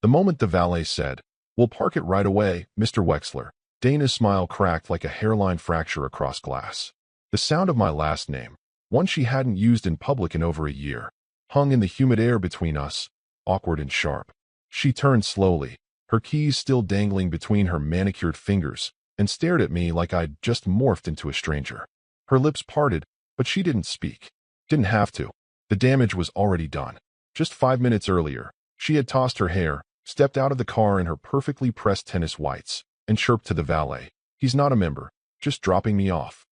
The moment the valet said, "We'll park it right away, Mr. Wexler," Dana's smile cracked like a hairline fracture across glass. The sound of my last name, one she hadn't used in public in over a year, hung in the humid air between us, awkward and sharp. She turned slowly, her keys still dangling between her manicured fingers, and stared at me like I'd just morphed into a stranger. Her lips parted, but she didn't speak. Didn't have to. The damage was already done. Just 5 minutes earlier, she had tossed her hair, stepped out of the car in her perfectly pressed tennis whites, and chirped to the valet, "He's not a member, just dropping me off."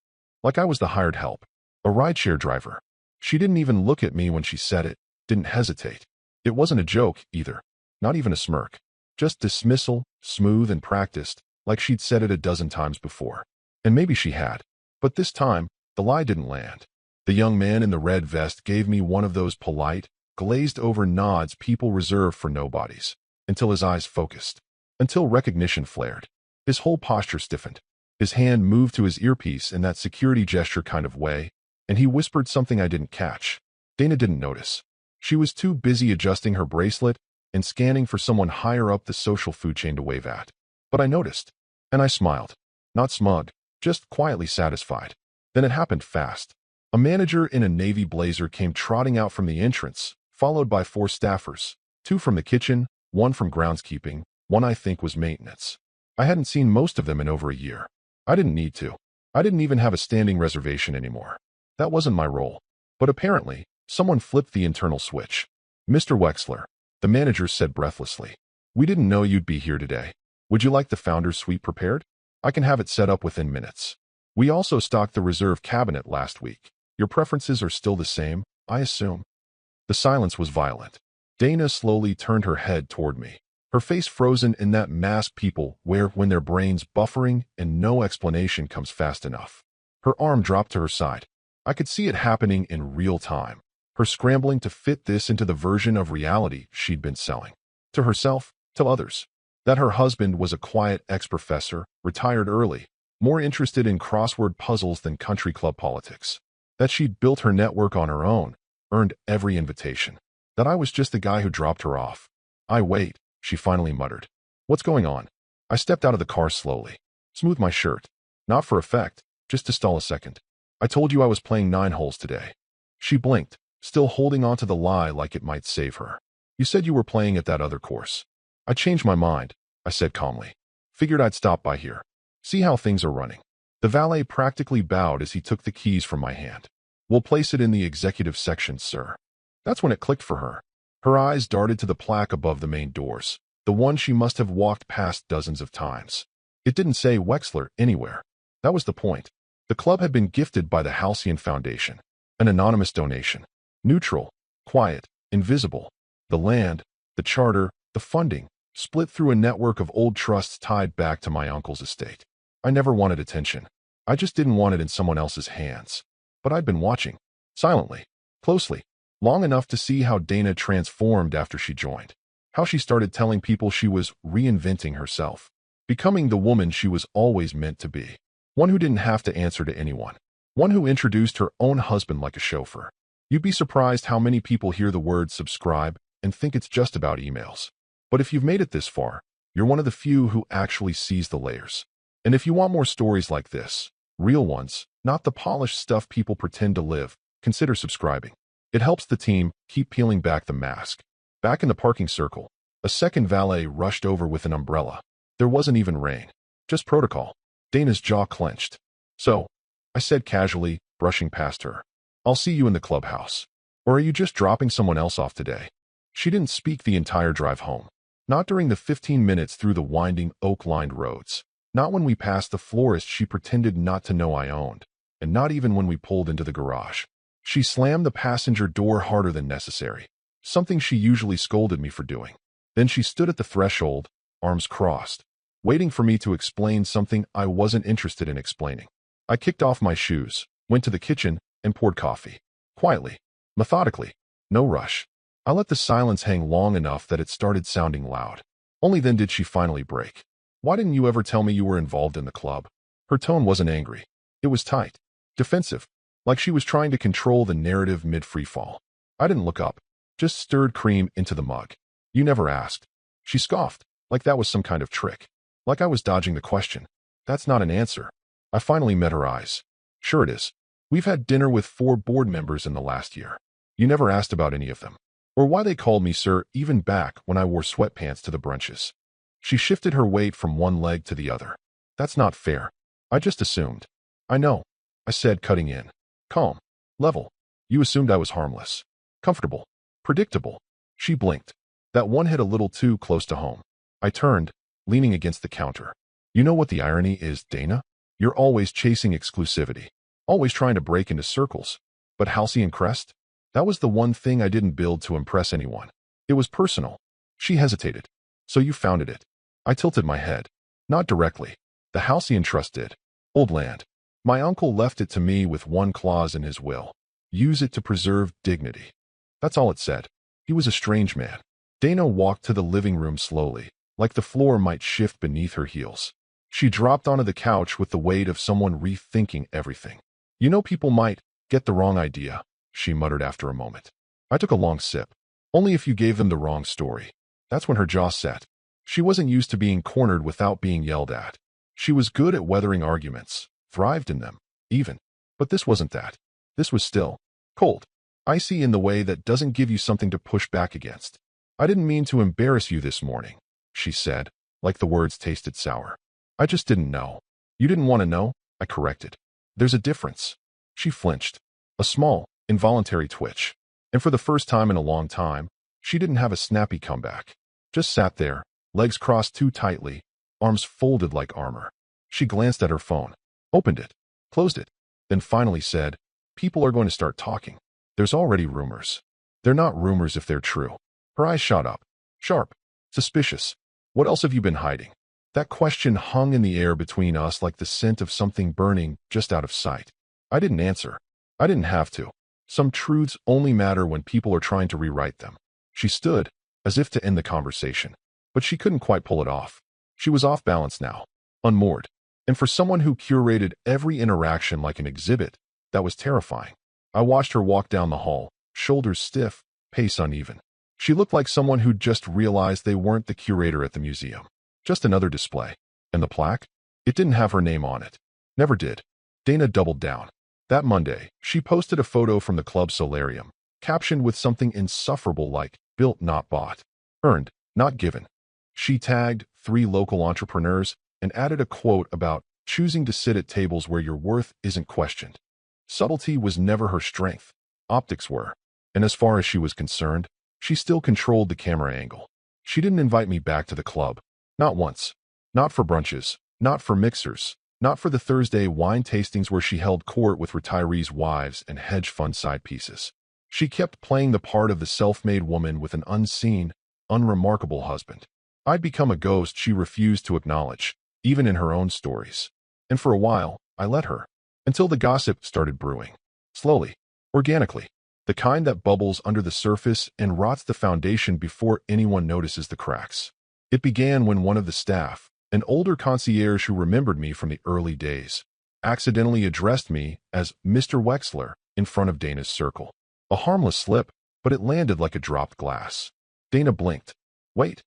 Like I was the hired help. A rideshare driver. She didn't even look at me when she said it, didn't hesitate. It wasn't a joke, either. Not even a smirk. Just dismissal, smooth and practiced, like she'd said it a dozen times before. And maybe she had. But this time, the lie didn't land. The young man in the red vest gave me one of those polite, glazed-over nods people reserve for nobodies, until his eyes focused, until recognition flared. His whole posture stiffened. His hand moved to his earpiece in that security gesture kind of way, and he whispered something I didn't catch. Dana didn't notice. She was too busy adjusting her bracelet and scanning for someone higher up the social food chain to wave at. But I noticed, and I smiled. Not smug, just quietly satisfied. Then it happened fast. A manager in a navy blazer came trotting out from the entrance, followed by 4 staffers, 2 from the kitchen, 1 from groundskeeping, 1 I think was maintenance. I hadn't seen most of them in over a year. I didn't need to. I didn't even have a standing reservation anymore. That wasn't my role. But apparently, someone flipped the internal switch. "Mr. Wexler," the manager said breathlessly, "we didn't know you'd be here today. Would you like the founder's suite prepared? I can have it set up within minutes. We also stocked the reserve cabinet last week. Your preferences are still the same, I assume?" The silence was violent. Dana slowly turned her head toward me, her face frozen in that mask people wear when their brain's buffering and no explanation comes fast enough. Her arm dropped to her side. I could see it happening in real time, her scrambling to fit this into the version of reality she'd been selling. To herself, to others. That her husband was a quiet ex-professor, retired early, more interested in crossword puzzles than country club politics. That she'd built her network on her own, earned every invitation. That I was just the guy who dropped her off. "Wait," she finally muttered. "What's going on?" I stepped out of the car slowly. Smoothed my shirt. Not for effect, just to stall a second. "I told you I was playing 9 holes today." She blinked, still holding on to the lie like it might save her. "You said you were playing at that other course." "I changed my mind," I said calmly. "Figured I'd stop by here. See how things are running." The valet practically bowed as he took the keys from my hand. "We'll place it in the executive section, sir." That's when it clicked for her. Her eyes darted to the plaque above the main doors, the one she must have walked past dozens of times. It didn't say Wexler anywhere. That was the point. The club had been gifted by the Halcyon Foundation. An anonymous donation. Neutral, quiet, invisible. The land, the charter, the funding, split through a network of old trusts tied back to my uncle's estate. I never wanted attention. I just didn't want it in someone else's hands. But I'd been watching. Silently. Closely. Long enough to see how Dana transformed after she joined. How she started telling people she was reinventing herself. Becoming the woman she was always meant to be. One who didn't have to answer to anyone. One who introduced her own husband like a chauffeur. You'd be surprised how many people hear the word subscribe and think it's just about emails. But if you've made it this far, you're one of the few who actually sees the layers. And if you want more stories like this, real ones, not the polished stuff people pretend to live, consider subscribing. It helps the team keep peeling back the mask. Back in the parking circle, a second valet rushed over with an umbrella. There wasn't even rain. Just protocol. Dana's jaw clenched. "So," I said casually, brushing past her, "I'll see you in the clubhouse. Or are you just dropping someone else off today?" She didn't speak the entire drive home. Not during the 15 minutes through the winding, oak-lined roads. Not when we passed the florist she pretended not to know I owned. And not even when we pulled into the garage. She slammed the passenger door harder than necessary. Something she usually scolded me for doing. Then she stood at the threshold, arms crossed, waiting for me to explain something I wasn't interested in explaining. I kicked off my shoes, went to the kitchen, and poured coffee. Quietly, methodically, no rush. I let the silence hang long enough that it started sounding loud. Only then did she finally break. "Why didn't you ever tell me you were involved in the club?" Her tone wasn't angry. It was tight, defensive, like she was trying to control the narrative mid-free fall. I didn't look up, just stirred cream into the mug. "You never asked." She scoffed, like that was some kind of trick. Like I was dodging the question. That's not an answer. I finally met her eyes. Sure it is. We've had dinner with 4 board members in the last year. You never asked about any of them. Or why they called me sir even back when I wore sweatpants to the brunches. She shifted her weight from one leg to the other. That's not fair. I just assumed. I know. I said, cutting in. Calm. Level. You assumed I was harmless. Comfortable. Predictable. She blinked. That one hit a little too close to home. I turned, leaning against the counter. You know what the irony is, Dana? You're always chasing exclusivity. Always trying to break into circles. But Halcyon Crest? That was the one thing I didn't build to impress anyone. It was personal. She hesitated. So you founded it. I tilted my head. Not directly. The Halcyon Trust did. Old land. My uncle left it to me with one clause in his will. Use it to preserve dignity. That's all it said. He was a strange man. Dana walked to the living room slowly, like the floor might shift beneath her heels. She dropped onto the couch with the weight of someone rethinking everything. You know, people might get the wrong idea, she muttered after a moment. I took a long sip. Only if you gave them the wrong story. That's when her jaw set. She wasn't used to being cornered without being yelled at. She was good at weathering arguments, thrived in them, even. But this wasn't that. This was still cold, icy in the way that doesn't give you something to push back against. I didn't mean to embarrass you this morning, she said, like the words tasted sour. I just didn't know. You didn't want to know? I corrected. There's a difference. She flinched. A small, involuntary twitch. And for the first time in a long time, she didn't have a snappy comeback. Just sat there, legs crossed too tightly, arms folded like armor. She glanced at her phone, opened it, closed it, then finally said, people are going to start talking. There's already rumors. They're not rumors if they're true. Her eyes shot up. Sharp. Suspicious. What else have you been hiding? That question hung in the air between us like the scent of something burning just out of sight. I didn't answer. I didn't have to. Some truths only matter when people are trying to rewrite them. She stood, as if to end the conversation. But she couldn't quite pull it off. She was off balance now. Unmoored. And for someone who curated every interaction like an exhibit, that was terrifying. I watched her walk down the hall, shoulders stiff, pace uneven. She looked like someone who'd just realized they weren't the curator at the museum. Just another display. And the plaque? It didn't have her name on it. Never did. Dana doubled down. That Monday, she posted a photo from the club solarium, captioned with something insufferable like, built not bought. Earned, not given. She tagged 3 local entrepreneurs and added a quote about choosing to sit at tables where your worth isn't questioned. Subtlety was never her strength. Optics were. And as far as she was concerned, she still controlled the camera angle. She didn't invite me back to the club. Not once. Not for brunches. Not for mixers. Not for the Thursday wine tastings where she held court with retirees' wives and hedge fund side pieces. She kept playing the part of the self-made woman with an unseen, unremarkable husband. I'd become a ghost she refused to acknowledge, even in her own stories. And for a while, I let her. Until the gossip started brewing. Slowly. Organically. The kind that bubbles under the surface and rots the foundation before anyone notices the cracks. It began when one of the staff, an older concierge who remembered me from the early days, accidentally addressed me as Mr. Wexler in front of Dana's circle. A harmless slip, but it landed like a dropped glass. Dana blinked. Wait,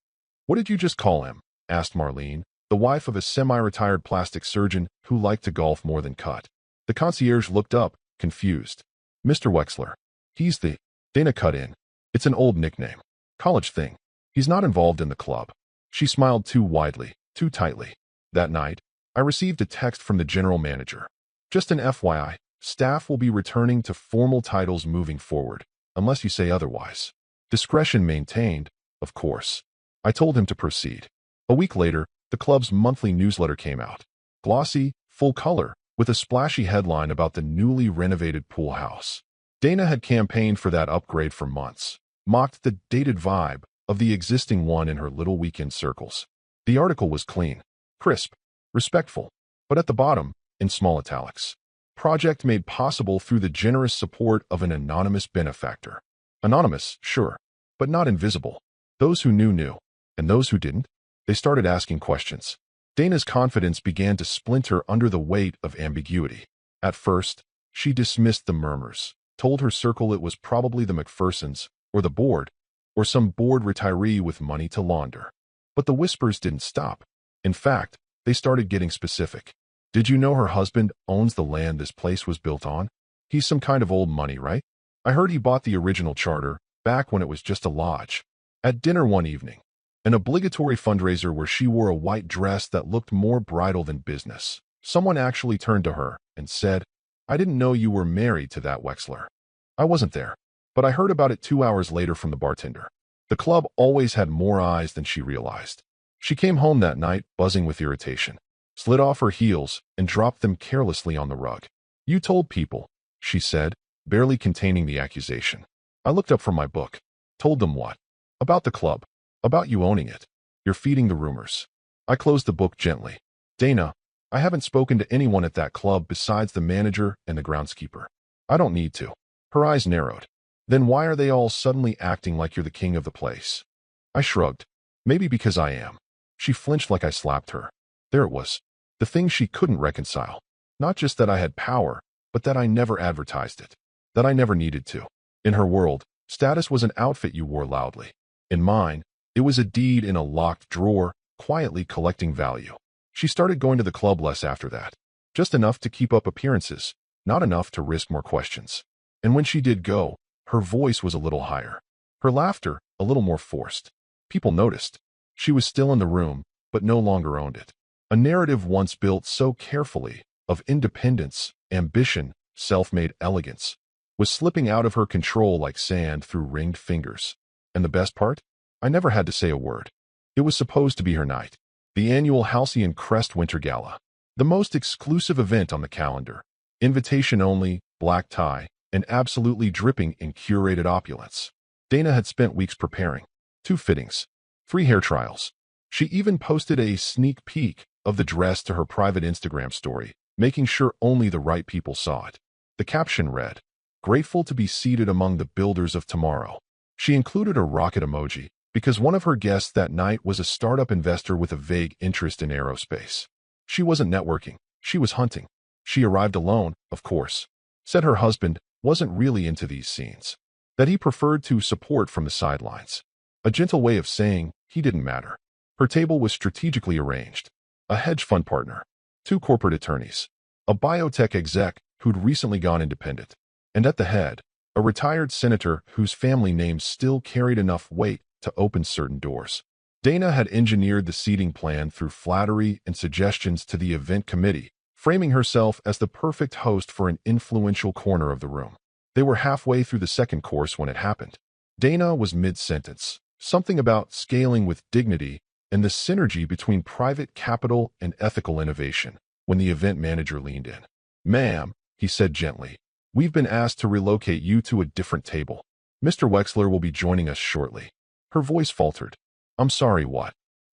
what did you just call him? Asked Marlene, the wife of a semi-retired plastic surgeon who liked to golf more than cut. The concierge looked up, confused. Mr. Wexler. He's the... Dana cut in. It's an old nickname. College thing. He's not involved in the club. She smiled too widely, too tightly. That night, I received a text from the general manager. Just an FYI, staff will be returning to formal titles moving forward, unless you say otherwise. Discretion maintained, of course. I told him to proceed. A week later, the club's monthly newsletter came out. Glossy, full color, with a splashy headline about the newly renovated pool house. Dana had campaigned for that upgrade for months, mocked the dated vibe of the existing one in her little weekend circles. The article was clean, crisp, respectful, but at the bottom, in small italics. Project made possible through the generous support of an anonymous benefactor. Anonymous, sure, but not invisible. Those who knew, and those who didn't, they started asking questions. Dana's confidence began to splinter under the weight of ambiguity. At first, she dismissed the murmurs, told her circle it was probably the McPhersons, or the board, or some bored retiree with money to launder. But the whispers didn't stop. In fact, they started getting specific. Did you know her husband owns the land this place was built on? He's some kind of old money, right? I heard he bought the original charter back when it was just a lodge. At dinner one evening, an obligatory fundraiser where she wore a white dress that looked more bridal than business, someone actually turned to her and said, "I didn't know you were married to that Wexler." I wasn't there, but I heard about it 2 hours later from the bartender. The club always had more eyes than she realized. She came home that night buzzing with irritation, slid off her heels, and dropped them carelessly on the rug. "You told people," she said, barely containing the accusation. I looked up from my book. "Told them what?" "About the club. About you owning it. You're feeding the rumors." I closed the book gently. "Dana, I haven't spoken to anyone at that club besides the manager and the groundskeeper. I don't need to." Her eyes narrowed. "Then why are they all suddenly acting like you're the king of the place?" I shrugged. "Maybe because I am." She flinched like I slapped her. There it was. The thing she couldn't reconcile. Not just that I had power, but that I never advertised it. That I never needed to. In her world, status was an outfit you wore loudly. In mine, it was a deed in a locked drawer, quietly collecting value. She started going to the club less after that. Just enough to keep up appearances, not enough to risk more questions. And when she did go, her voice was a little higher. Her laughter, a little more forced. People noticed. She was still in the room, but no longer owned it. A narrative once built so carefully, of independence, ambition, self-made elegance, was slipping out of her control like sand through ringed fingers. And the best part? I never had to say a word. It was supposed to be her night. The annual Halcyon Crest Winter Gala. The most exclusive event on the calendar. Invitation only, black tie, and absolutely dripping in curated opulence. Dana had spent weeks preparing. 2 fittings. 3 hair trials. She even posted a sneak peek of the dress to her private Instagram story, making sure only the right people saw it. The caption read, "Grateful to be seated among the builders of tomorrow." She included a rocket emoji because one of her guests that night was a startup investor with a vague interest in aerospace. She wasn't networking. She was hunting. She arrived alone, of course. Said her husband wasn't really into these scenes. That he preferred to support from the sidelines. A gentle way of saying he didn't matter. Her table was strategically arranged. A hedge fund partner. 2 corporate attorneys. A biotech exec who'd recently gone independent. And at the head, a retired senator whose family name still carried enough weight to open certain doors. Dana had engineered the seating plan through flattery and suggestions to the event committee, framing herself as the perfect host for an influential corner of the room. They were halfway through the second course when it happened. Dana was mid-sentence, something about scaling with dignity and the synergy between private capital and ethical innovation, when the event manager leaned in. "Ma'am," he said gently, "we've been asked to relocate you to a different table. Mr. Wexler will be joining us shortly." Her voice faltered. "I'm sorry, what?"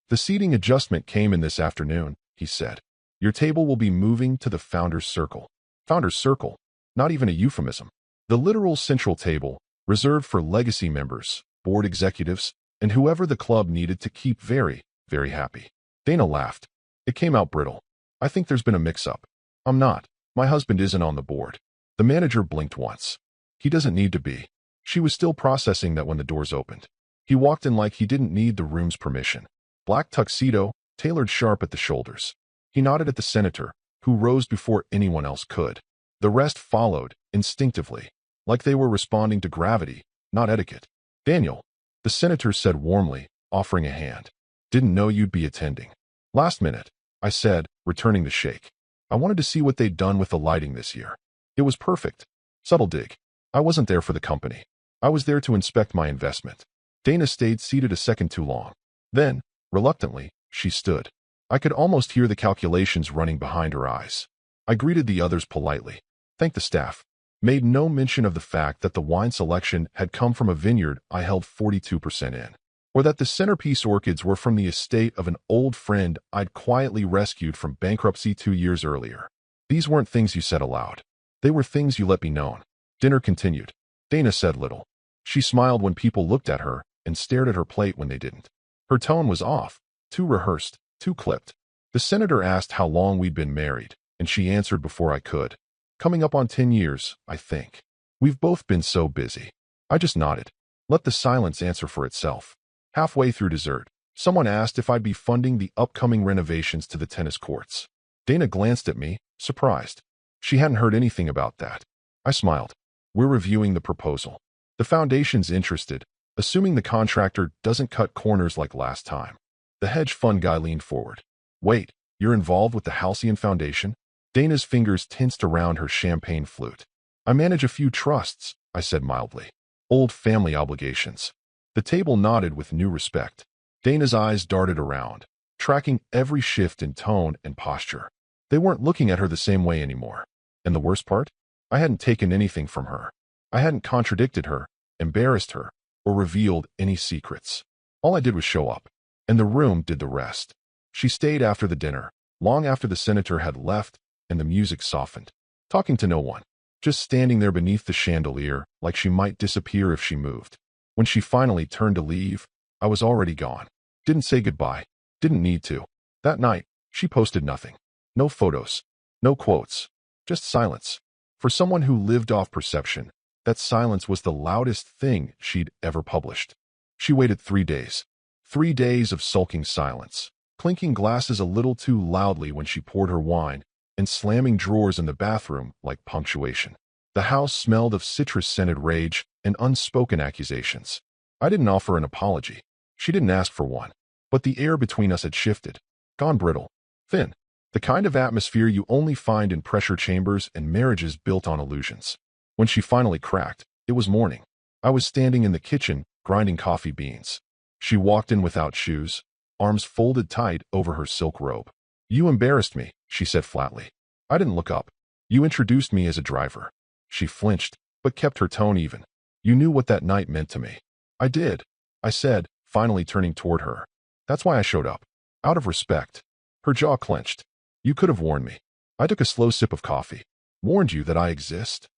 "The seating adjustment came in this afternoon," he said. "Your table will be moving to the Founder's Circle." Founder's Circle? Not even a euphemism. The literal central table, reserved for legacy members, board executives, and whoever the club needed to keep very, very happy. Dana laughed. It came out brittle. "I think there's been a mix-up." "I'm not. My husband isn't on the board." The manager blinked once. "He doesn't need to be." She was still processing that when the doors opened. He walked in like he didn't need the room's permission. Black tuxedo, tailored sharp at the shoulders. He nodded at the senator, who rose before anyone else could. The rest followed, instinctively, like they were responding to gravity, not etiquette. "Daniel," the senator said warmly, offering a hand. "Didn't know you'd be attending." "Last minute," I said, returning the shake. "I wanted to see what they'd done with the lighting this year. It was perfect." Subtle dig. I wasn't there for the company. I was there to inspect my investment. Dana stayed seated a second too long. Then, reluctantly, she stood. I could almost hear the calculations running behind her eyes. I greeted the others politely, thanked the staff, made no mention of the fact that the wine selection had come from a vineyard I held 42% in, or that the centerpiece orchids were from the estate of an old friend I'd quietly rescued from bankruptcy 2 years earlier. These weren't things you said aloud. They were things you let me know. Dinner continued. Dana said little. She smiled when people looked at her and stared at her plate when they didn't. Her tone was off, too rehearsed, too clipped. The senator asked how long we'd been married, and she answered before I could. "Coming up on 10 years, I think. We've both been so busy." I just nodded. Let the silence answer for itself. Halfway through dessert, Someone asked if I'd be funding the upcoming renovations to the tennis courts. Dana glanced at me, surprised. She hadn't heard anything about that. I smiled. We're reviewing the proposal. The foundation's interested, assuming the contractor doesn't cut corners like last time. The hedge fund guy leaned forward. Wait, you're involved with the Halcyon Foundation? Dana's fingers tensed around her champagne flute. I manage a few trusts, I said mildly. Old family obligations. The table nodded with new respect. Dana's eyes darted around, tracking every shift in tone and posture. They weren't looking at her the same way anymore. And the worst part? I hadn't taken anything from her. I hadn't contradicted her, embarrassed her, or revealed any secrets. All I did was show up, and the room did the rest. She stayed after the dinner, long after the senator had left and the music softened, talking to no one, just standing there beneath the chandelier like she might disappear if she moved. When she finally turned to leave, I was already gone. Didn't say goodbye. Didn't need to. That night, she posted nothing. No photos. No quotes. Just silence. For someone who lived off perception, that silence was the loudest thing she'd ever published. She waited 3 days. 3 days of sulking silence, clinking glasses a little too loudly when she poured her wine, and slamming drawers in the bathroom like punctuation. The house smelled of citrus-scented rage and unspoken accusations. I didn't offer an apology. She didn't ask for one. But the air between us had shifted, gone brittle, thin. The kind of atmosphere you only find in pressure chambers and marriages built on illusions. When she finally cracked, it was morning. I was standing in the kitchen, grinding coffee beans. She walked in without shoes, arms folded tight over her silk robe. You embarrassed me, she said flatly. I didn't look up. You introduced me as a driver. She flinched, but kept her tone even. You knew what that night meant to me. I did, I said, finally turning toward her. That's why I showed up. Out of respect. Her jaw clenched. You could have warned me. I took a slow sip of coffee. Warned you that I exist?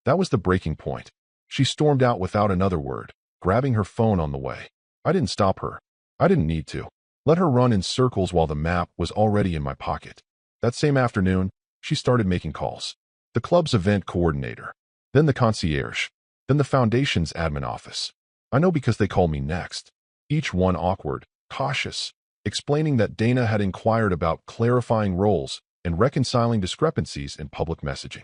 That was the breaking point. She stormed out without another word, grabbing her phone on the way. I didn't stop her. I didn't need to. Let her run in circles while the map was already in my pocket. That same afternoon, she started making calls. The club's event coordinator. Then the concierge. Then the foundation's admin office. I know because they called me next. Each one awkward, cautious, explaining that Dana had inquired about clarifying roles and reconciling discrepancies in public messaging.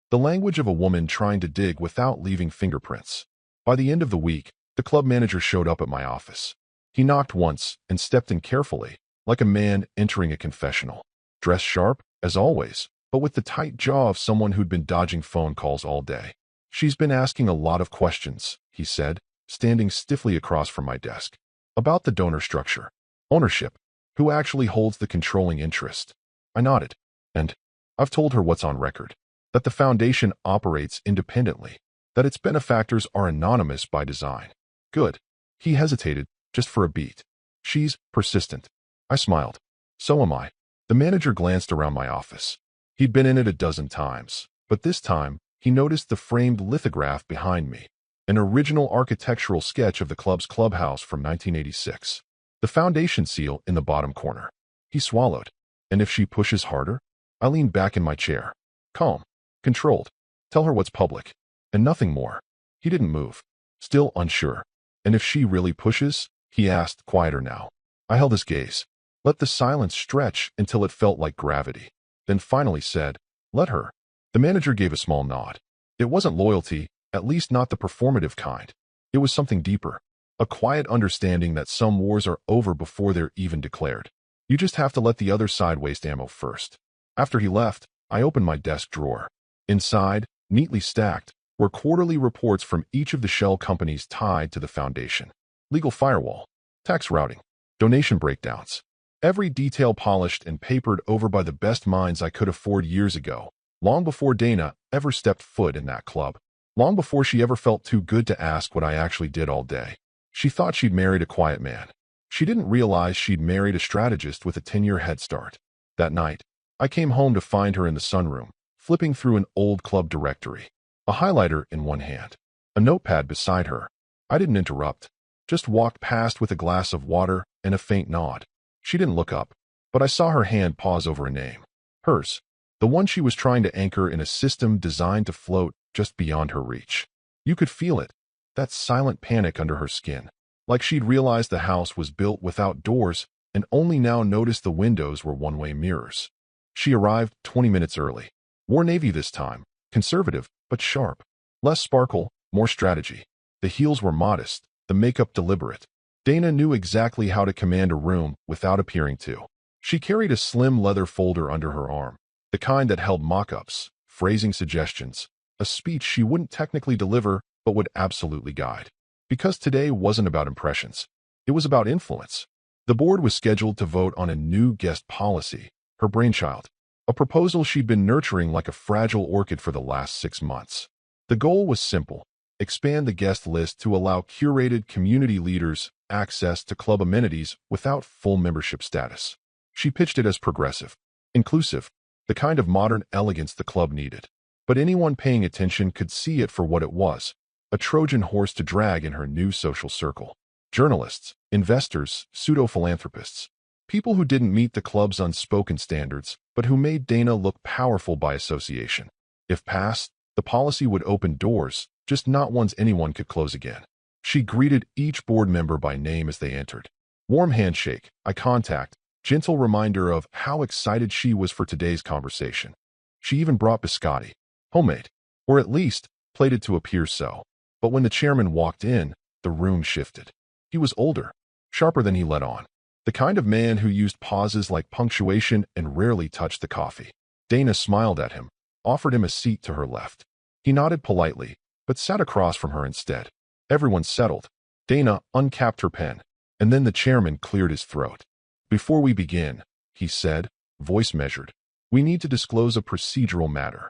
The language of a woman trying to dig without leaving fingerprints. By the end of the week, the club manager showed up at my office. He knocked once and stepped in carefully, like a man entering a confessional. Dressed sharp, as always, but with the tight jaw of someone who'd been dodging phone calls all day. She's been asking a lot of questions, he said, standing stiffly across from my desk. About the donor structure. Ownership. Who actually holds the controlling interest? I nodded. And I've told her what's on record. That the foundation operates independently. That its benefactors are anonymous by design. Good. He hesitated, just for a beat. She's persistent. I smiled. So am I. The manager glanced around my office. He'd been in it a dozen times, but this time, he noticed the framed lithograph behind me. An original architectural sketch of the club's clubhouse from 1986. The foundation seal in the bottom corner. He swallowed. And if she pushes harder? I leaned back in my chair. Calm. Controlled. Tell her what's public. And nothing more. He didn't move. Still unsure. And if she really pushes? He asked, quieter now. I held his gaze. Let the silence stretch until it felt like gravity. Then finally said, let her. The manager gave a small nod. It wasn't loyalty, at least not the performative kind. It was something deeper. A quiet understanding that some wars are over before they're even declared. You just have to let the other side waste ammo first. After he left, I opened my desk drawer. Inside, neatly stacked, were quarterly reports from each of the shell companies tied to the foundation. Legal firewall, tax routing, donation breakdowns. Every detail polished and papered over by the best minds I could afford years ago, long before Dana ever stepped foot in that club. Long before she ever felt too good to ask what I actually did all day. She thought she'd married a quiet man. She didn't realize she'd married a strategist with a 10-year head start. That night, I came home to find her in the sunroom, flipping through an old club directory. A highlighter in one hand. A notepad beside her. I didn't interrupt. Just walked past with a glass of water and a faint nod. She didn't look up, but I saw her hand pause over a name. Hers. The one she was trying to anchor in a system designed to float just beyond her reach. You could feel it. That silent panic under her skin. like she'd realized the house was built without doors and only now noticed the windows were one-way mirrors. She arrived 20 minutes early. Wore navy this time, conservative but sharp. Less sparkle, more strategy. The heels were modest, the makeup deliberate. Dana knew exactly how to command a room without appearing to. She carried a slim leather folder under her arm, the kind that held mock-ups, phrasing suggestions, a speech she wouldn't technically deliver but would absolutely guide. Because today wasn't about impressions. It was about influence. The board was scheduled to vote on a new guest policy, her brainchild, a proposal she'd been nurturing like a fragile orchid for the last 6 months. The goal was simple: expand the guest list to allow curated community leaders access to club amenities without full membership status. She pitched it as progressive, inclusive, the kind of modern elegance the club needed. But anyone paying attention could see it for what it was: a Trojan horse to drag in her new social circle. Journalists, investors, pseudo-philanthropists. People who didn't meet the club's unspoken standards, but who made Dana look powerful by association. If passed, the policy would open doors, just not ones anyone could close again. She greeted each board member by name as they entered. Warm handshake, eye contact, gentle reminder of how excited she was for today's conversation. She even brought biscotti, homemade, or at least plated to appear so. But when the chairman walked in, the room shifted. He was older, sharper than he let on. The kind of man who used pauses like punctuation and rarely touched the coffee. Dana smiled at him, offered him a seat to her left. He nodded politely, but sat across from her instead. Everyone settled. Dana uncapped her pen, and then the chairman cleared his throat. "Before we begin," he said, voice measured, "we need to disclose a procedural matter."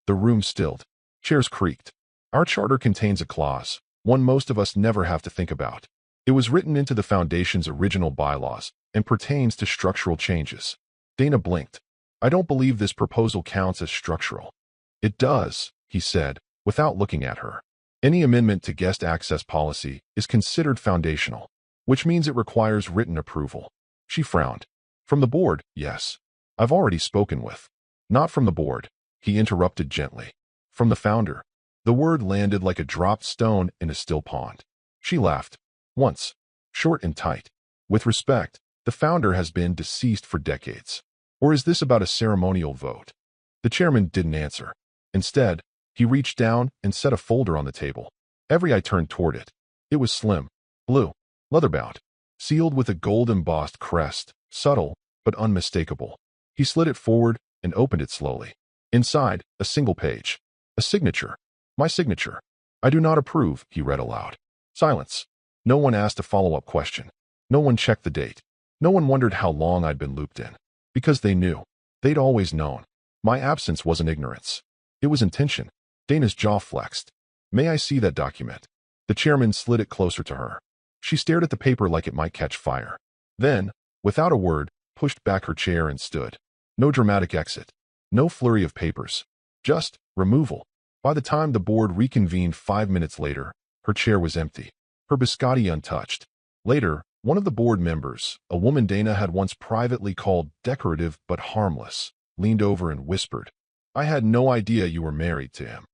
The room stilled. Chairs creaked. Our charter contains a clause, one most of us never have to think about. It was written into the Foundation's original bylaws and pertains to structural changes. Dana blinked. "I don't believe this proposal counts as structural." "It does," he said, without looking at her. "Any amendment to guest access policy is considered foundational, which means it requires written approval." She frowned. "From the board, yes. I've already spoken with." "Not from the board," he interrupted gently. "From the founder." The word landed like a dropped stone in a still pond. She laughed. "Once. Short and tight. With respect, the founder has been deceased for decades. Or is this about a ceremonial vote?" The chairman didn't answer. Instead, he reached down and set a folder on the table. Every eye turned toward it. It was slim, blue, leather-bound, sealed with a gold-embossed crest, subtle but unmistakable. He slid it forward and opened it slowly. Inside, a single page. A signature. "My signature. I do not approve," he read aloud. Silence. No one asked a follow-up question. No one checked the date. No one wondered how long I'd been looped in. Because they knew. They'd always known. My absence wasn't ignorance. It was intention. Dana's jaw flexed. "May I see that document?" The chairman slid it closer to her. She stared at the paper like it might catch fire. Then, without a word, pushed back her chair and stood. No dramatic exit. No flurry of papers. Just removal. By the time the board reconvened 5 minutes later, her chair was empty. Her biscotti untouched. Later, one of the board members, a woman Dana had once privately called decorative but harmless, leaned over and whispered, "I had no idea you were married to him."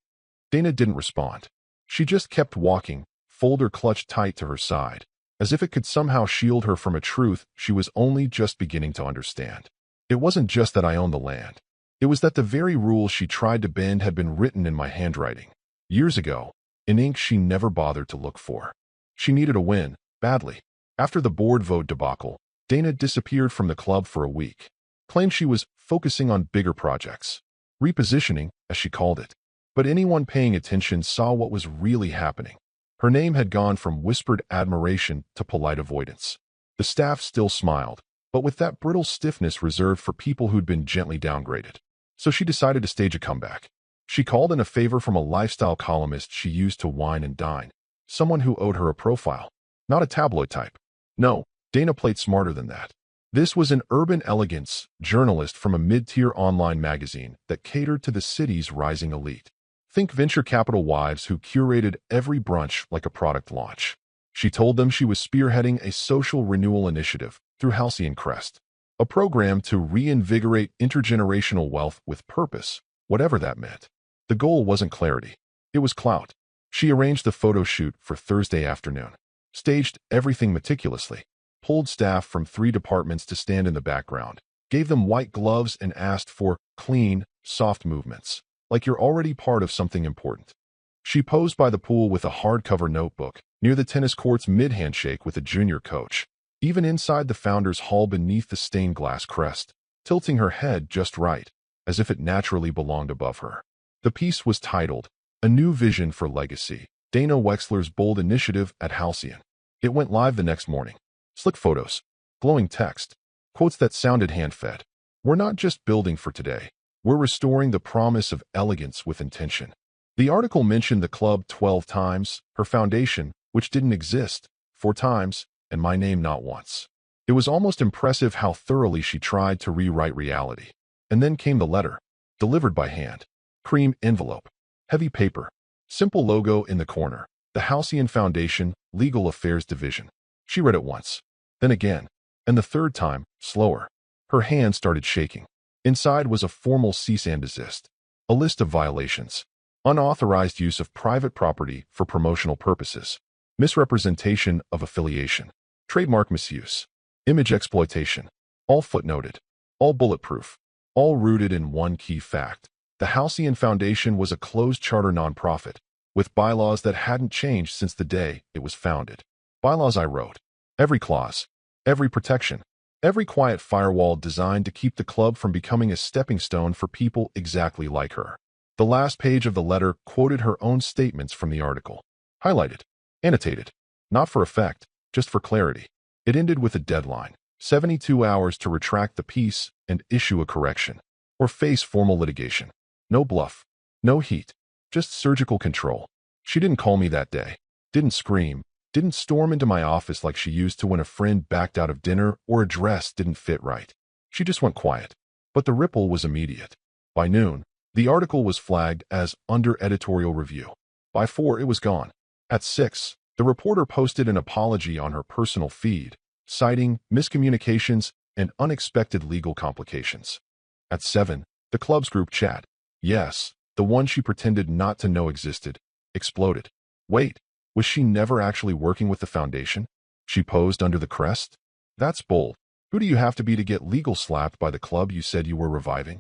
Dana didn't respond. She just kept walking, folder clutched tight to her side, as if it could somehow shield her from a truth she was only just beginning to understand. It wasn't just that I owned the land. It was that the very rules she tried to bend had been written in my handwriting. Years ago, in ink she never bothered to look for. She needed a win, badly. After the board vote debacle, Dana disappeared from the club for a week. Claimed she was focusing on bigger projects. Repositioning, as she called it. But anyone paying attention saw what was really happening. Her name had gone from whispered admiration to polite avoidance. The staff still smiled, but with that brittle stiffness reserved for people who'd been gently downgraded. So she decided to stage a comeback. She called in a favor from a lifestyle columnist she used to wine and dine. Someone who owed her a profile. Not a tabloid type. No, Dana played smarter than that. This was an urban elegance journalist from a mid-tier online magazine that catered to the city's rising elite. Think venture capital wives who curated every brunch like a product launch. She told them she was spearheading a social renewal initiative through Halcyon Crest, a program to reinvigorate intergenerational wealth with purpose, whatever that meant. The goal wasn't clarity. It was clout. She arranged the photo shoot for Thursday afternoon. staged everything meticulously, pulled staff from 3 departments to stand in the background, gave them white gloves and asked for clean, soft movements, like you're already part of something important. She posed by the pool with a hardcover notebook, near the tennis courts mid-handshake with a junior coach, even inside the founder's hall beneath the stained glass crest, tilting her head just right, as if it naturally belonged above her. The piece was titled, A New Vision for Legacy, Dana Wexler's Bold Initiative at Halcyon. It went live the next morning. Slick photos, glowing text, quotes that sounded hand-fed. We're not just building for today. We're restoring the promise of elegance with intention. The article mentioned the club 12 times, her foundation, which didn't exist, 4 times, and my name not once. It was almost impressive how thoroughly she tried to rewrite reality. And then came the letter, delivered by hand. Cream envelope, heavy paper, simple logo in the corner, the Halcyon Foundation, Legal Affairs Division. She read it once, then again, and the third time, slower. Her hand started shaking. Inside was a formal cease and desist, a list of violations, unauthorized use of private property for promotional purposes, misrepresentation of affiliation, trademark misuse, image exploitation, all footnoted, all bulletproof, all rooted in one key fact. The Halcyon Foundation was a closed charter nonprofit, with bylaws that hadn't changed since the day it was founded. Bylaws I wrote. Every clause, every protection, every quiet firewall designed to keep the club from becoming a stepping stone for people exactly like her. The last page of the letter quoted her own statements from the article. Highlighted. Annotated. Not for effect, just for clarity. It ended with a deadline. 72 hours to retract the piece and issue a correction. Or face formal litigation. No bluff. No heat. Just surgical control. She didn't call me that day. Didn't scream. Didn't storm into my office like she used to when a friend backed out of dinner or a dress didn't fit right. She just went quiet. But the ripple was immediate. By noon, the article was flagged as under editorial review. By 4, it was gone. At 6, the reporter posted an apology on her personal feed, citing miscommunications and unexpected legal complications. At 7, the club's group chat, yes, the one she pretended not to know existed, exploded. Wait, was she never actually working with the foundation? She posed under the crest? That's bold. Who do you have to be to get legal slapped by the club you said you were reviving?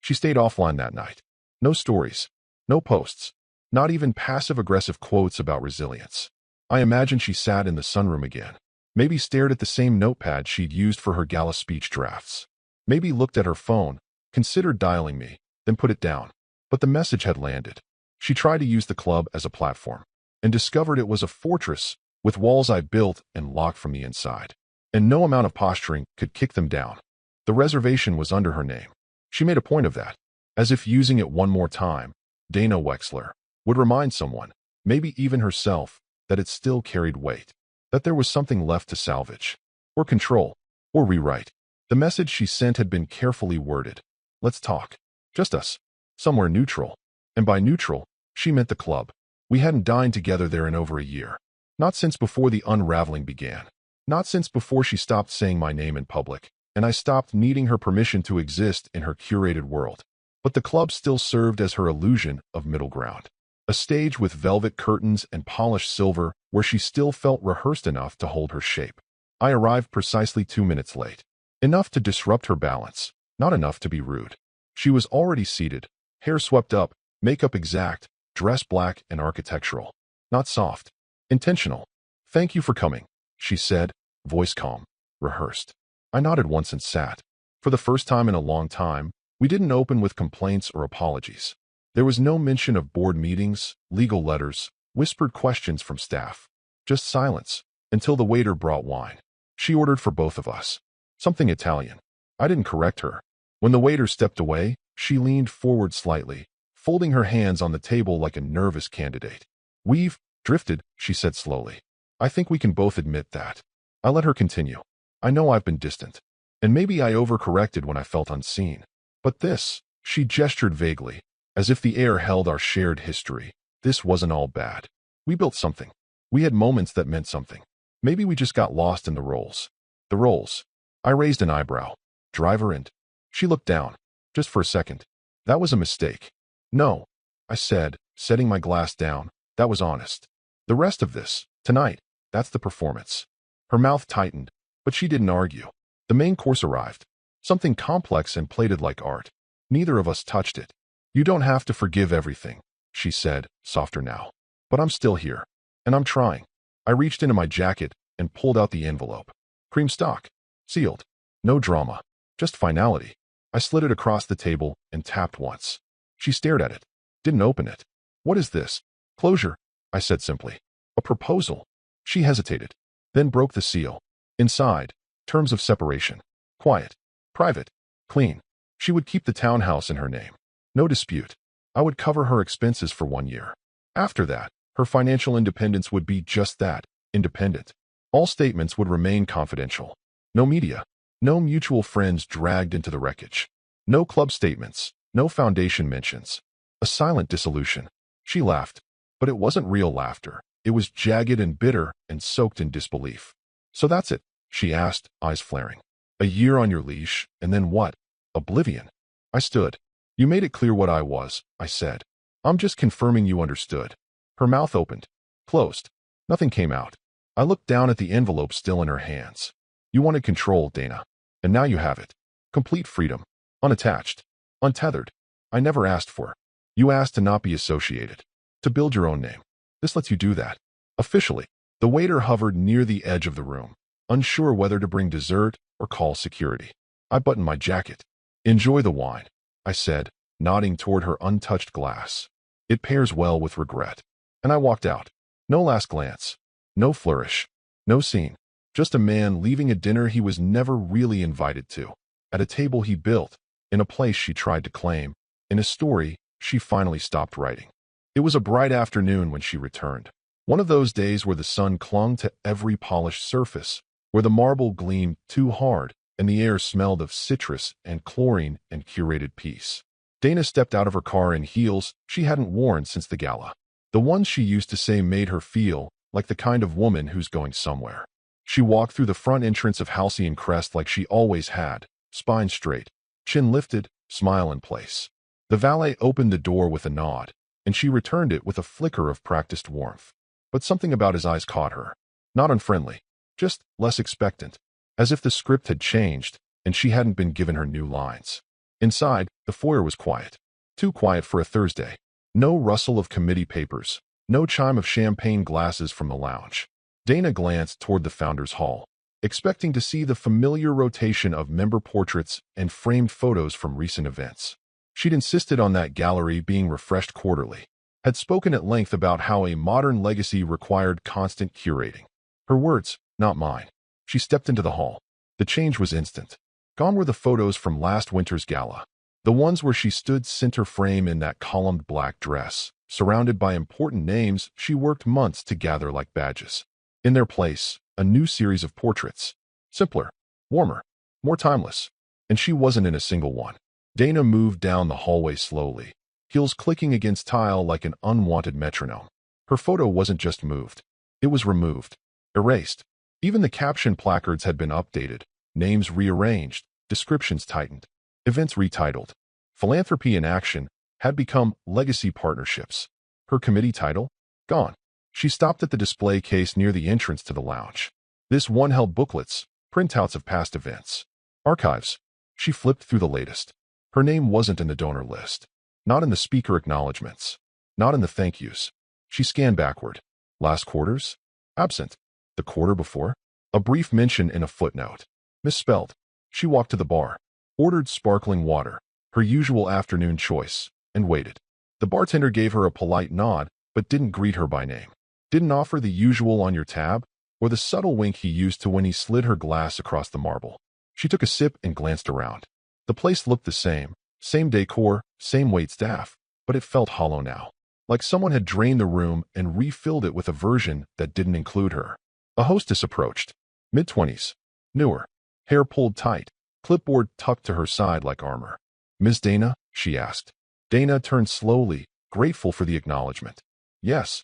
She stayed offline that night. No stories. No posts. Not even passive-aggressive quotes about resilience. I imagine she sat in the sunroom again. Maybe stared at the same notepad she'd used for her gala speech drafts. Maybe looked at her phone, considered dialing me, then put it down. But the message had landed. She tried to use the club as a platform, and discovered it was a fortress with walls I built and locked from the inside. And no amount of posturing could kick them down. The reservation was under her name. She made a point of that, as if using it one more time, Dana Wexler, would remind someone, maybe even herself, that it still carried weight, that there was something left to salvage, or control, or rewrite. The message she sent had been carefully worded. Let's talk. Just us. Somewhere neutral. And by neutral, she meant the club. We hadn't dined together there in over a year. Not since before the unraveling began. Not since before she stopped saying my name in public, and I stopped needing her permission to exist in her curated world. But the club still served as her illusion of middle ground. A stage with velvet curtains and polished silver where she still felt rehearsed enough to hold her shape. I arrived precisely 2 minutes late. Enough to disrupt her balance, not enough to be rude. She was already seated, hair swept up, makeup exact, dress black and architectural. Not soft. Intentional. Thank you for coming, she said, voice calm, rehearsed. I nodded once and sat. For the first time in a long time, we didn't open with complaints or apologies. There was no mention of board meetings, legal letters, whispered questions from staff. Just silence, until the waiter brought wine. She ordered for both of us. Something Italian. I didn't correct her. When the waiter stepped away, she leaned forward slightly, folding her hands on the table like a nervous candidate. We've drifted, she said slowly. I think we can both admit that. I let her continue. I know I've been distant. And maybe I overcorrected when I felt unseen. But this, she gestured vaguely, as if the air held our shared history. This wasn't all bad. We built something. We had moments that meant something. Maybe we just got lost in the roles. The roles. I raised an eyebrow. Driver and... She looked down. Just for a second. That was a mistake. No, I said, setting my glass down. That was honest. The rest of this, tonight, That's the performance. Her mouth tightened, but she didn't argue. The main course arrived. Something complex and plated like art. Neither of us touched it. You don't have to forgive everything, she said, softer now. But I'm still here. And I'm trying. I reached into my jacket and pulled out the envelope. Cream stock. Sealed. No drama. Just finality. I slid it across the table and tapped once. She stared at it. Didn't open it. What is this? Closure, I said simply. A proposal. She hesitated. Then broke the seal. Inside, terms of separation. Quiet. Private. Clean. She would keep the townhouse in her name. No dispute. I would cover her expenses for 1 year. After that, her financial independence would be just that, independent. All statements would remain confidential. No media. No mutual friends dragged into the wreckage. No club statements. No foundation mentions. A silent dissolution. She laughed. But it wasn't real laughter. It was jagged and bitter and soaked in disbelief. So that's it, she asked, eyes flaring. A year on your leash, and then what? Oblivion. I stood. You made it clear what I was, I said. I'm just confirming you understood. Her mouth opened. Closed. Nothing came out. I looked down at the envelope still in her hands. You wanted control, Dana. And now you have it. Complete freedom. Unattached. Untethered. I never asked for. You asked to not be associated. To build your own name. This lets you do that. Officially. The waiter hovered near the edge of the room, unsure whether to bring dessert or call security. I buttoned my jacket. Enjoy the wine, I said, nodding toward her untouched glass. It pairs well with regret. And I walked out. No last glance. No flourish. No scene. Just a man leaving a dinner he was never really invited to. At a table he built. In a place she tried to claim. In a story she finally stopped writing. It was a bright afternoon when she returned. One of those days where the sun clung to every polished surface, where the marble gleamed too hard, and the air smelled of citrus and chlorine and curated peace. Dana stepped out of her car in heels she hadn't worn since the gala. The ones she used to say made her feel like the kind of woman who's going somewhere. She walked through the front entrance of Halcyon Crest like she always had, spine straight, chin lifted, smile in place. The valet opened the door with a nod, and she returned it with a flicker of practiced warmth. But something about his eyes caught her. Not unfriendly, just less expectant, as if the script had changed and she hadn't been given her new lines. Inside, the foyer was quiet. Too quiet for a Thursday. No rustle of committee papers. No chime of champagne glasses from the lounge. Dana glanced toward the Founders Hall, expecting to see the familiar rotation of member portraits and framed photos from recent events. She'd insisted on that gallery being refreshed quarterly, had spoken at length about how a modern legacy required constant curating. Her words, not mine. She stepped into the hall. The change was instant. Gone were the photos from last winter's gala, the ones where she stood center frame in that columned black dress, surrounded by important names she worked months to gather like badges. In their place, a new series of portraits. Simpler, warmer, more timeless. And she wasn't in a single one. Dana moved down the hallway slowly, heels clicking against tile like an unwanted metronome. Her photo wasn't just moved. It was removed. Erased. Even the caption placards had been updated, names rearranged, descriptions tightened, events retitled. Philanthropy in action had become legacy partnerships. Her committee title? Gone. She stopped at the display case near the entrance to the lounge. This one held booklets, printouts of past events. Archives. She flipped through the latest. Her name wasn't in the donor list. Not in the speaker acknowledgments. Not in the thank yous. She scanned backward. Last quarters? Absent. The quarter before? A brief mention in a footnote. Misspelled. She walked to the bar, ordered sparkling water, her usual afternoon choice, and waited. The bartender gave her a polite nod, but didn't greet her by name. Didn't offer the usual on your tab, or the subtle wink he used to when he slid her glass across the marble. She took a sip and glanced around. The place looked the same decor, same waitstaff, but it felt hollow now. Like someone had drained the room and refilled it with a version that didn't include her. A hostess approached. Mid-20s. Newer. Hair pulled tight. Clipboard tucked to her side like armor. Miss Dana? She asked. Dana turned slowly, grateful for the acknowledgement. Yes.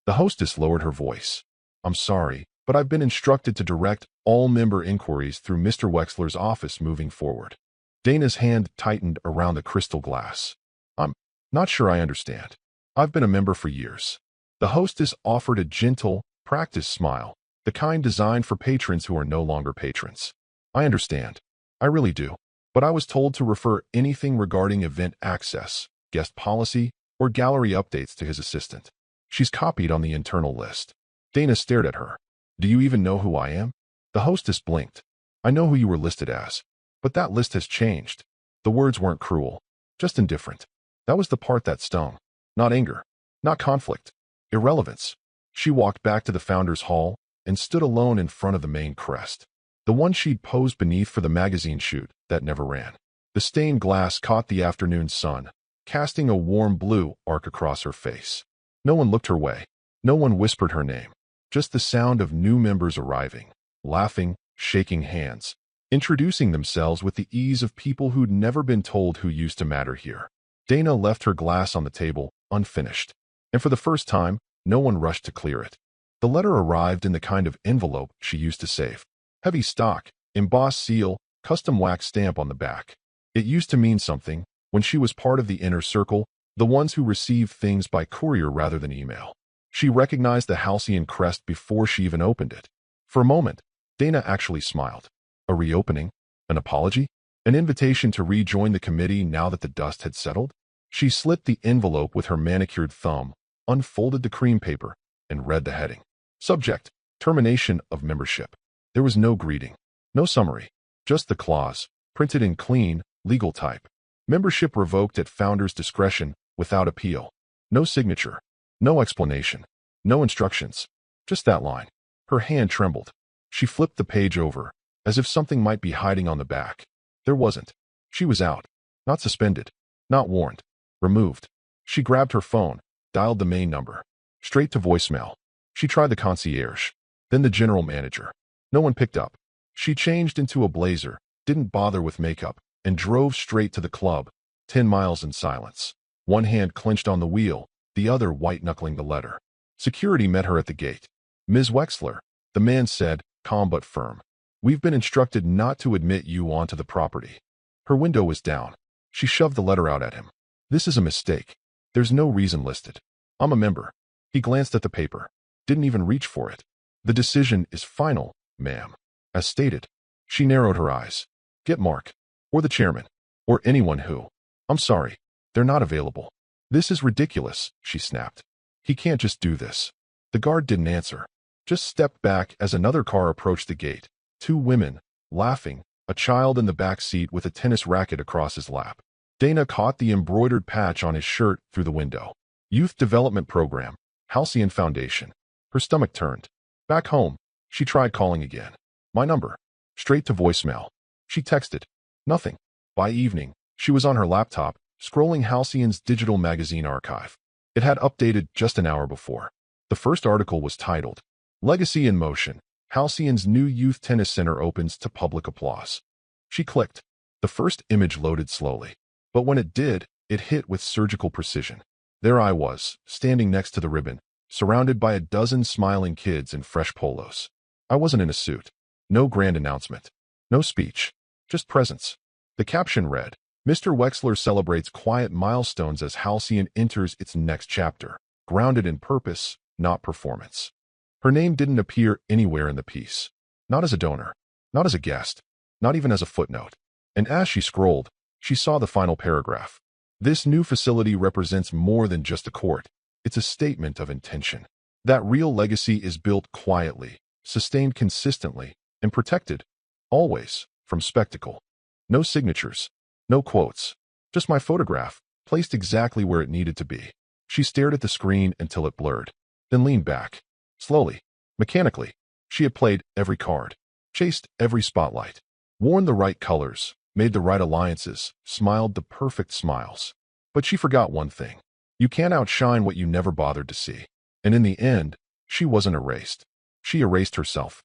The hostess lowered her voice. I'm sorry, but I've been instructed to direct all member inquiries through Mr. Wexler's office moving forward. Dana's hand tightened around the crystal glass. I'm not sure I understand. I've been a member for years. The hostess offered a gentle, practiced smile, The kind designed for patrons who are no longer patrons. I understand. I really do. But I was told to refer anything regarding event access, guest policy, or gallery updates to his assistant. She's copied on the internal list. Dana stared at her. Do you even know who I am? The hostess blinked. I know who you were listed as. But that list has changed. The words weren't cruel, just indifferent. That was the part that stung. Not anger. Not conflict. Irrelevance. She walked back to the founder's hall and stood alone in front of the main crest. The one she'd posed beneath for the magazine shoot that never ran. The stained glass caught the afternoon sun, casting a warm blue arc across her face. No one looked her way. No one whispered her name. Just the sound of new members arriving, laughing, shaking hands, introducing themselves with the ease of people who'd never been told who used to matter here. Dana left her glass on the table, unfinished. And for the first time, no one rushed to clear it. The letter arrived in the kind of envelope she used to save. Heavy stock, embossed seal, custom wax stamp on the back. It used to mean something when she was part of the inner circle, the ones who received things by courier rather than email. She recognized the halcyon crest before she even opened it. For a moment, Dana actually smiled. A reopening? An apology? An invitation to rejoin the committee now that the dust had settled? She slit the envelope with her manicured thumb, unfolded the cream paper, and read the heading. Subject: Termination of membership. There was no greeting, no summary, just the clause, printed in clean, legal type. Membership revoked at founder's discretion, without appeal. No signature, no explanation, no instructions, just that line. Her hand trembled. She flipped the page over, as if something might be hiding on the back. There wasn't. She was out. Not suspended. Not warned. Removed. She grabbed her phone, dialed the main number. Straight to voicemail. She tried the concierge, then the general manager. No one picked up. She changed into a blazer, didn't bother with makeup, and drove straight to the club, 10 miles in silence. One hand clenched on the wheel, the other white-knuckling the letter. Security met her at the gate. Ms. Wexler, the man said, calm but firm. We've been instructed not to admit you onto the property. Her window was down. She shoved the letter out at him. This is a mistake. There's no reason listed. I'm a member. He glanced at the paper. Didn't even reach for it. The decision is final, ma'am. As stated. She narrowed her eyes. Get Mark. Or the chairman. Or anyone who. I'm sorry. They're not available. This is ridiculous, she snapped. He can't just do this. The guard didn't answer. Just stepped back as another car approached the gate. 2 women, laughing, a child in the back seat with a tennis racket across his lap. Dana caught the embroidered patch on his shirt through the window. Youth Development Program, Halcyon Foundation. Her stomach turned. Back home, she tried calling again. My number. Straight to voicemail. She texted. Nothing. By evening, she was on her laptop, scrolling Halcyon's digital magazine archive. It had updated just an hour before. The first article was titled, Legacy in Motion. Halcyon's new youth tennis center opens to public applause. She clicked. The first image loaded slowly. But when it did, it hit with surgical precision. There I was, standing next to the ribbon, surrounded by a dozen smiling kids in fresh polos. I wasn't in a suit. No grand announcement. No speech. Just presence. The caption read, Mr. Wexler celebrates quiet milestones as Halcyon enters its next chapter, grounded in purpose, not performance. Her name didn't appear anywhere in the piece. Not as a donor. Not as a guest. Not even as a footnote. And as she scrolled, she saw the final paragraph. This new facility represents more than just a court. It's a statement of intention. That real legacy is built quietly, sustained consistently, and protected, always, from spectacle. No signatures. No quotes. Just my photograph, placed exactly where it needed to be. She stared at the screen until it blurred, then leaned back. Slowly, mechanically, she had played every card, chased every spotlight, worn the right colors, made the right alliances, smiled the perfect smiles. But she forgot one thing. You can't outshine what you never bothered to see. And in the end, she wasn't erased. She erased herself.